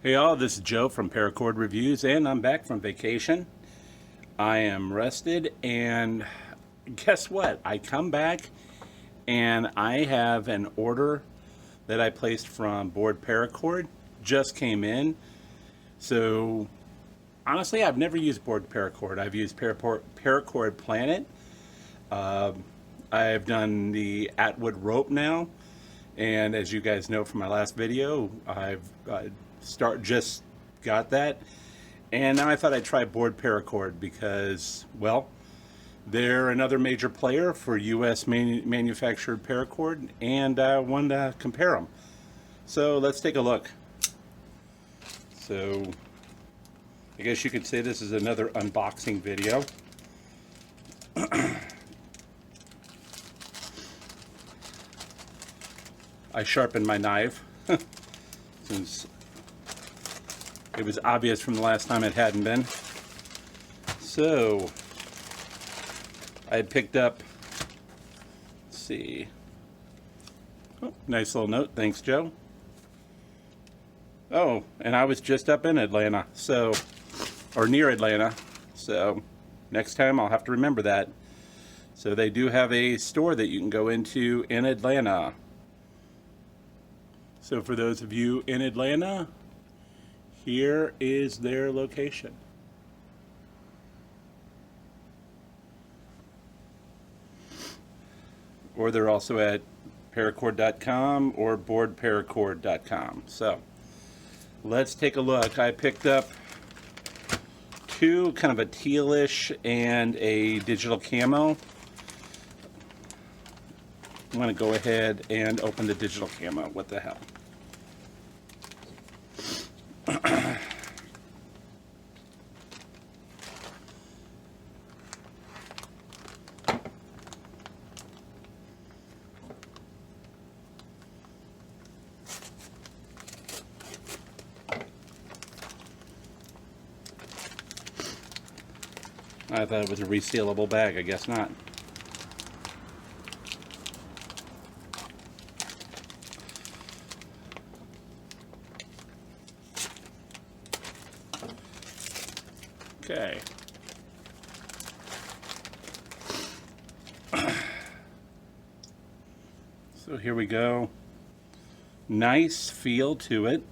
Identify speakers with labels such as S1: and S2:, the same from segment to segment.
S1: Hey all, this is Joe from Paracord Reviews, and I'm back from vacation. I am rested, and guess what? I come back and I have an order that I placed from Bored Paracord. Just came in. So honestly, I've never used Bored Paracord. I've used Paracord Planet. I've done the Atwood rope now, and as you guys know from my last video, I've just got that, and now I thought I'd try Bored Paracord because, well, they're another major player for U.S. manufactured paracord, and I wanted to compare them. So let's take a look. So I guess you could say this is another unboxing video. I sharpened my knife since it was obvious from the last time it hadn't been. So I picked up, let's see, oh, nice little note, thanks Joe. Oh, and I was just up in Atlanta, so, or near Atlanta, so next time I'll have to remember that. So they do have a store that you can go into in Atlanta. So for those of you in Atlanta, here is their location. Or they're also at paracord.com or boredparacord.com. So let's take a look. I picked up two, kind of a tealish and a digital camo. I'm going to go ahead and open the digital camo. What the hell? I thought it was a resealable bag. I guess not. Okay. So here we go. Nice feel to it.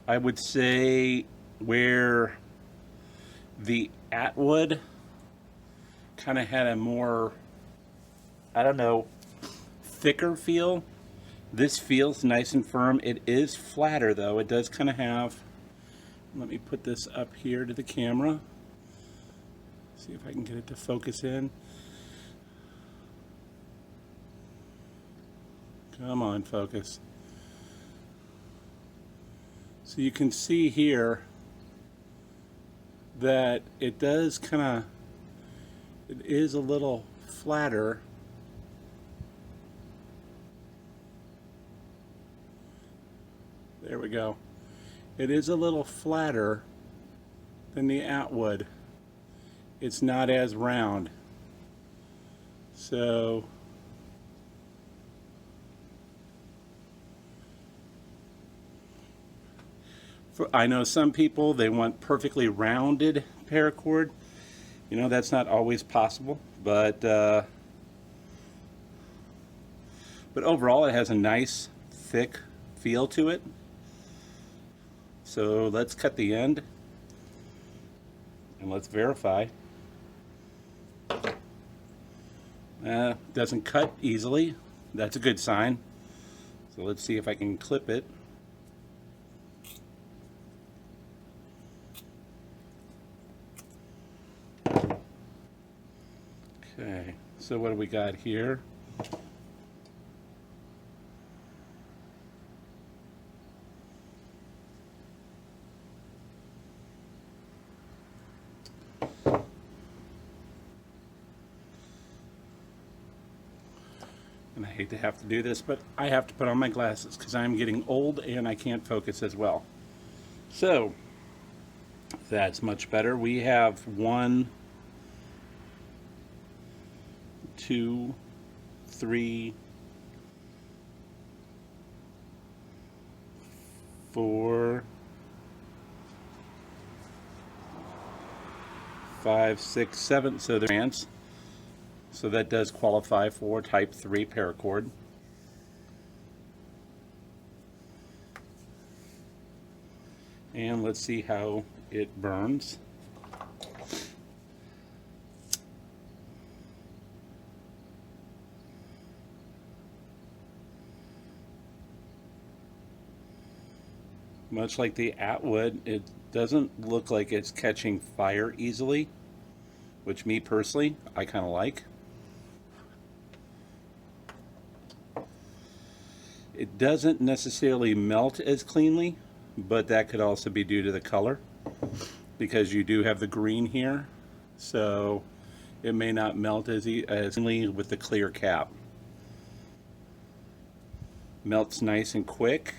S1: I would say where the Atwood kind of had a more, I don't know, thicker feel. This feels nice and firm. It is flatter though. It does kind of have, let me put this up here to the camera. See if I can get it to focus in. Come on, focus. So you can see here that it does kind of, it is a little flatter. There we go. It is a little flatter than the Atwood. It's not as round. So I know some people, they want perfectly rounded paracord. You know, that's not always possible, but overall it has a nice thick feel to it. So let's cut the end and let's verify. Doesn't cut easily. That's a good sign. So let's see if I can clip it. Okay, so what do we got here? And I hate to have to do this, but I have to put on my glasses because I'm getting old and I can't focus as well. So that's much better. We have 1, 2, 3, 4, 5, 6, 7. So they're ants. So that does qualify for type 3 paracord. And let's see how it burns. Much like the Atwood, it doesn't look like it's catching fire easily, which me personally, I kind of like. It doesn't necessarily melt as cleanly, but that could also be due to the color, because you do have the green here, so it may not melt as easily with the clear cap. Melts nice and quick.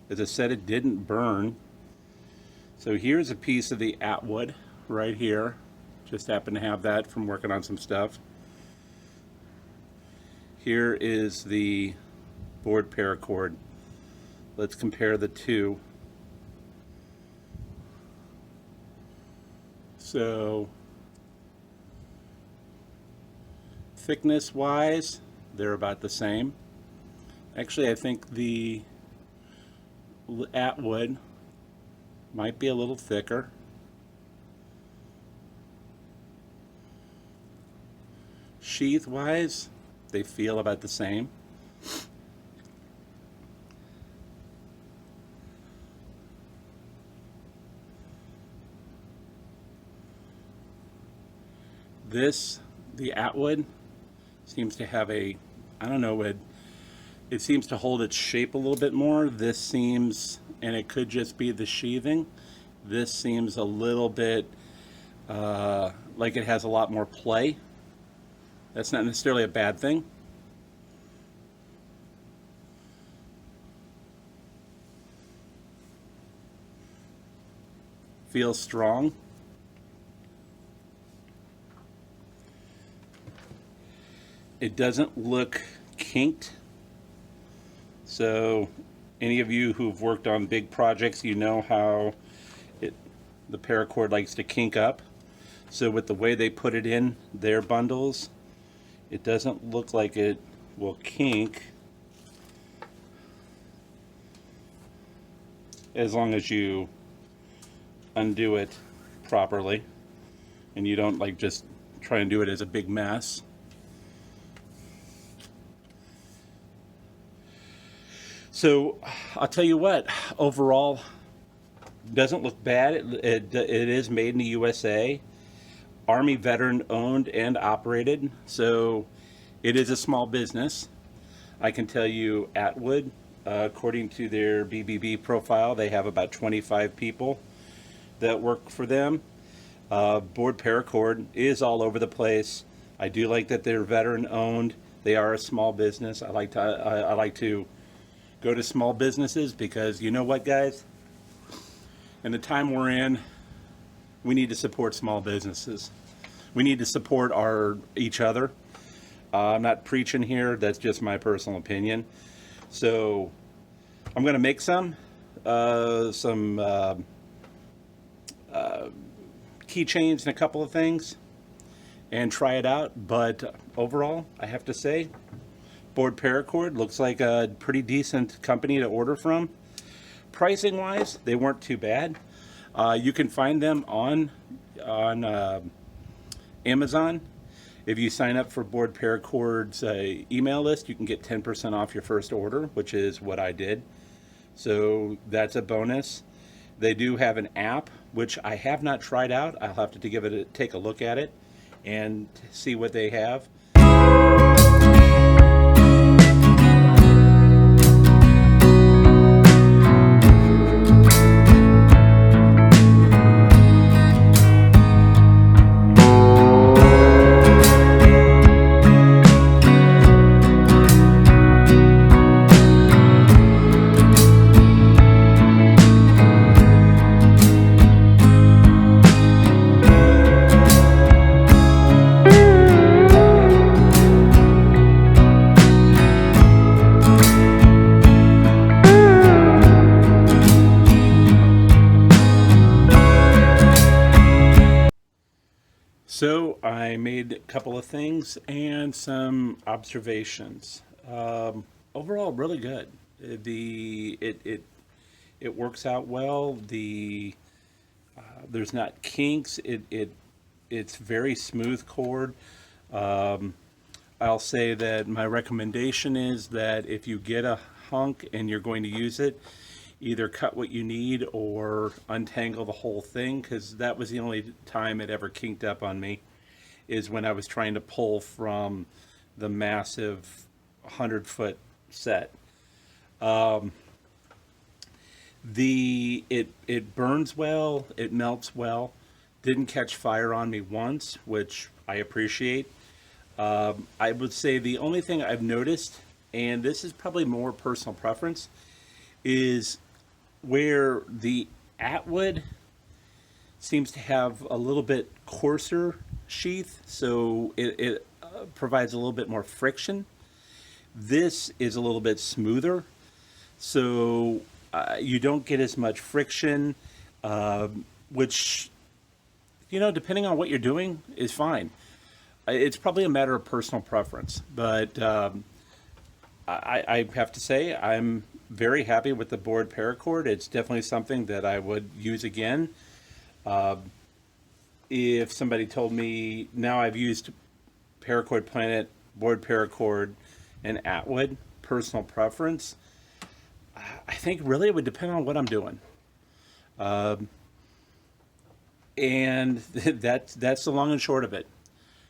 S1: As I said, it didn't burn. So here's a piece of the Atwood right here. Just happen to have that from working on some stuff. Here is the Bored Paracord. Let's compare the two. So thickness wise, they're about the same. Actually, I think the Atwood might be a little thicker. Sheath wise, they feel about the same. The Atwood seems to have a, I don't know, it seems to hold its shape a little bit more. This seems, and it could just be the sheathing, this seems a little bit like it has a lot more play. That's not necessarily a bad thing. Feels strong. It doesn't look kinked. So any of you who've worked on big projects, you know how the paracord likes to kink up. So with the way they put it in their bundles, it doesn't look like it will kink as long as you undo it properly and you don't like just try and do it as a big mess. So I'll tell you what, overall, doesn't look bad. It is made in the USA, Army veteran owned and operated, so it is a small business. I can tell you Atwood, according to their BBB profile, they have about 25 people that work for them. Bored Paracord is all over the place. I do like that they're veteran owned. They are a small business. I like to go to small businesses because you know what, guys? In the time we're in, we need to support small businesses. We need to support each other. I'm not preaching here. That's just my personal opinion. So I'm going to make some keychains and a couple of things and try it out. But overall, I have to say, Bored Paracord looks like a pretty decent company to order from. Pricing wise, they weren't too bad. You can find them on Amazon. If you sign up for Bored Paracord's email list, you can get 10% off your first order, which is what I did. So that's a bonus. They do have an app, which I have not tried out. I'll have to take a look at it and see what they have. So I made a couple of things and some observations. Overall, really good. It works out well. There's not kinks. It's very smooth cord. Um, I'll say that my recommendation is that if you get a hunk and you're going to use it, either cut what you need or untangle the whole thing, because that was the only time it ever kinked up on me, is when I was trying to pull from the massive 100-foot set. It burns well, it melts well, didn't catch fire on me once, which I appreciate. I would say the only thing I've noticed, and this is probably more personal preference, is where the Atwood seems to have a little bit coarser sheath, so it provides a little bit more friction. This is a little bit smoother, so you don't get as much friction, which, depending on what you're doing, is fine. It's probably a matter of personal preference, but I have to say I'm very happy with the Bored Paracord. It's definitely something that I would use again. If somebody told me, now I've used Paracord Planet, Bored Paracord, and Atwood, personal preference, I think really it would depend on what I'm doing. And that's the long and short of it.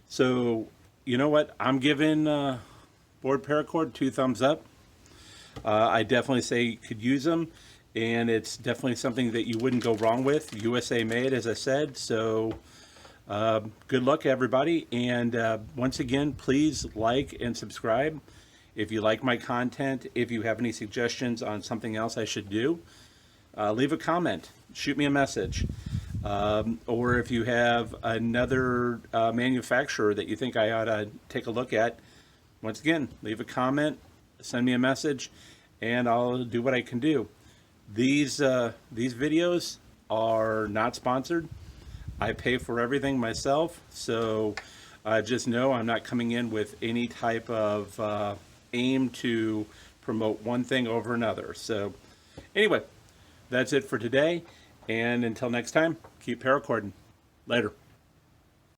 S1: So, you know what? I'm giving Bored Paracord 2 thumbs up. I definitely say you could use them, and it's definitely something that you wouldn't go wrong with. USA made, as I said. So, good luck, everybody. And once again, please like and subscribe. If you like my content, if you have any suggestions on something else I should do, leave a comment, shoot me a message. Or if you have another manufacturer that you think I ought to take a look at, once again, leave a comment, send me a message, and I'll do what I can do. These videos are not sponsored. I pay for everything myself, so just know I'm not coming in with any type of aim to promote one thing over another. So anyway, that's it for today, and until next time, keep paracording. Later.